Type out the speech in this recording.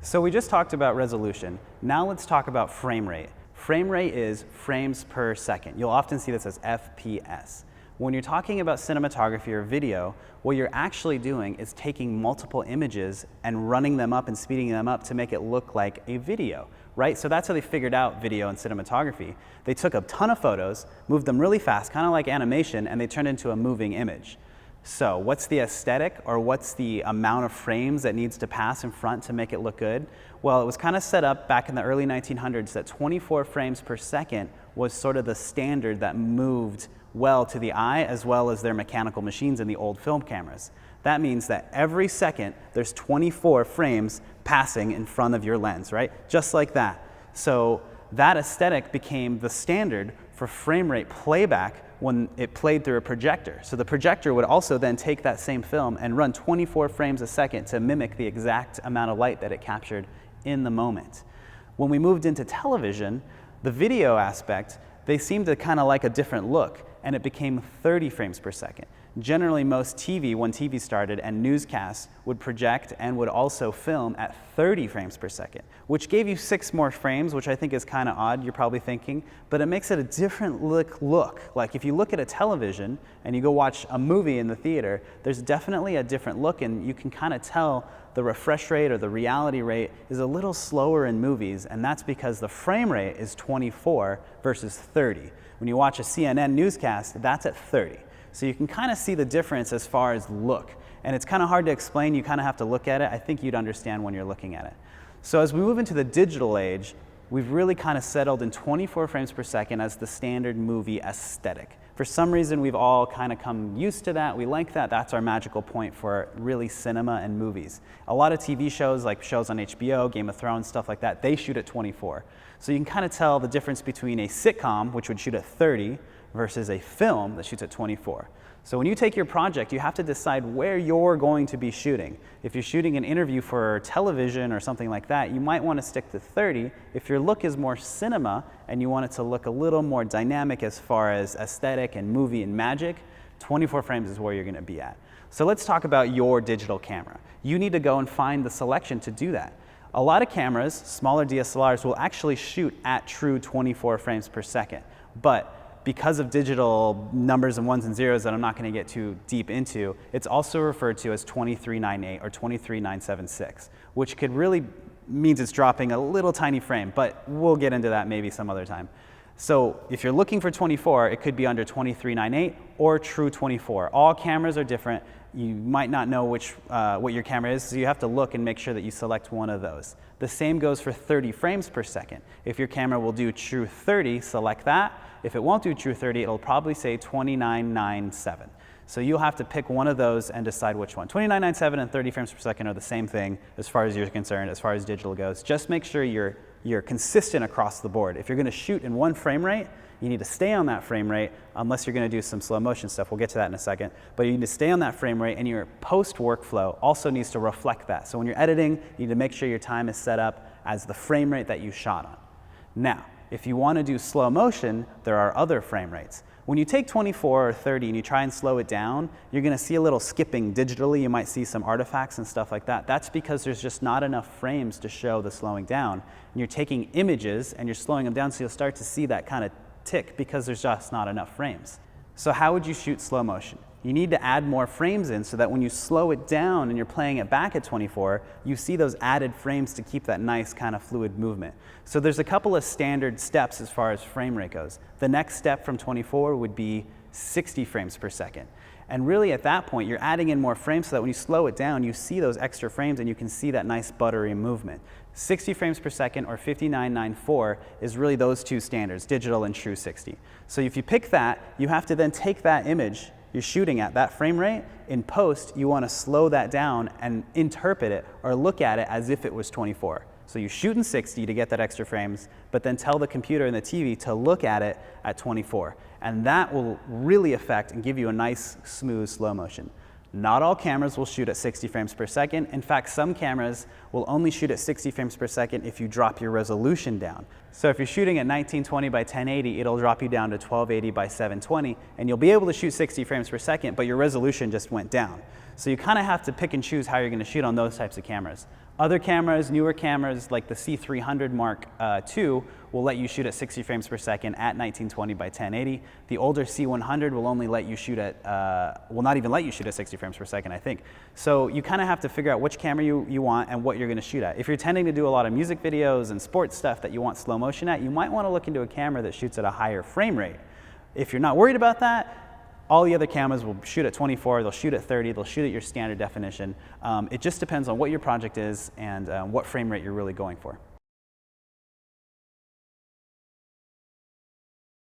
So we just talked about resolution. Now let's talk about frame rate. Frame rate is frames per second. You'll often see this as FPS. When you're talking about cinematography or video, what you're actually doing is taking multiple images and running them up and speeding them up to make it look like a video, right? So that's how they figured out video and cinematography. They took a ton of photos, moved them really fast, kind of like animation, and they turned into a moving image. So what's the aesthetic, or what's the amount of frames that needs to pass in front to make it look good? Well, it was kind of set up back in the early 1900s that 24 frames per second was sort of the standard that moved well to the eye, as well as their mechanical machines in the old film cameras. That means that every second there's 24 frames passing in front of your lens, right? Just like that. So that aesthetic became the standard for frame rate playback when it played through a projector. So the projector would also then take that same film and run 24 frames a second to mimic the exact amount of light that it captured in the moment. When we moved into television, the video aspect, they seemed to kind of like a different look, and it became 30 frames per second. Generally, most TV, when TV started, and newscasts would project and would also film at 30 frames per second, which gave you 6 more frames, which I think is kind of odd, you're probably thinking, but it makes it a different look. Like if you look at a television and you go watch a movie in the theater, there's definitely a different look, and you can kind of tell the refresh rate or the reality rate is a little slower in movies, and that's because the frame rate is 24 versus 30. When you watch a CNN newscast, that's at 30. So you can kind of see the difference as far as look. And it's kind of hard to explain, you kind of have to look at it. I think you'd understand when you're looking at it. So as we move into the digital age, we've really kind of settled in 24 frames per second as the standard movie aesthetic. For some reason, we've all kind of come used to that. We like that. That's our magical point for really cinema and movies. A lot of TV shows, like shows on HBO, Game of Thrones, stuff like that, they shoot at 24. So you can kind of tell the difference between a sitcom, which would shoot at 30, versus a film that shoots at 24. So when you take your project, you have to decide where you're going to be shooting. If you're shooting an interview for television or something like that, you might want to stick to 30. If your look is more cinema and you want it to look a little more dynamic as far as aesthetic and movie and magic, 24 frames is where you're going to be at. So let's talk about your digital camera. You need to go and find the selection to do that. A lot of cameras, smaller DSLRs, will actually shoot at true 24 frames per second. But because of digital numbers and ones and zeros that I'm not going to get too deep into, it's also referred to as 2398 or 23976, which could really means it's dropping a little tiny frame, but we'll get into that maybe some other time. So if you're looking for 24, it could be under 2398 or true 24. All cameras are different. You might not know what your camera is, so you have to look and make sure that you select one of those. The same goes for 30 frames per second. If your camera will do true 30, select that. If it won't do true 30, it'll probably say 2997. So you'll have to pick one of those and decide which one. 2997 and 30 frames per second are the same thing as far as you're concerned, as far as digital goes. Just make sure you're consistent across the board. If you're going to shoot in one frame rate, you need to stay on that frame rate unless you're going to do some slow motion stuff. We'll get to that in a second. But you need to stay on that frame rate, and your post workflow also needs to reflect that. So when you're editing, you need to make sure your time is set up as the frame rate that you shot on. Now, if you want to do slow motion, there are other frame rates. When you take 24 or 30 and you try and slow it down, you're going to see a little skipping digitally. You might see some artifacts and stuff like that. That's because there's just not enough frames to show the slowing down. And you're taking images and you're slowing them down, so you'll start to see that kind of tick because there's just not enough frames. So how would you shoot slow motion? You need to add more frames in so that when you slow it down and you're playing it back at 24, you see those added frames to keep that nice kind of fluid movement. So there's a couple of standard steps as far as frame rate goes. The next step from 24 would be 60 frames per second. And really at that point, you're adding in more frames so that when you slow it down, you see those extra frames and you can see that nice buttery movement. 60 frames per second or 5994 is really those two standards, digital and true 60. So if you pick that, you have to then take that image you're shooting at, that frame rate. In post, you want to slow that down and interpret it or look at it as if it was 24. So you shoot in 60 to get that extra frames, but then tell the computer and the TV to look at it at 24. And that will really affect and give you a nice, smooth slow motion. Not all cameras will shoot at 60 frames per second. In fact, some cameras will only shoot at 60 frames per second if you drop your resolution down. So if you're shooting at 1920 by 1080, it'll drop you down to 1280 by 720, and you'll be able to shoot 60 frames per second, but your resolution just went down. So you kind of have to pick and choose how you're going to shoot on those types of cameras. Other cameras, newer cameras like the C300 Mark II will let you shoot at 60 frames per second at 1920 by 1080. The older C100 will only let you shoot at, will not even let you shoot at 60 frames per second, I think. So you kind of have to figure out which camera you want and what you're going to shoot at. If you're tending to do a lot of music videos and sports stuff that you want slow motion at, you might want to look into a camera that shoots at a higher frame rate. If you're not worried about that, all the other cameras will shoot at 24, they'll shoot at 30, they'll shoot at your standard definition. It just depends on what your project is and what frame rate you're really going for.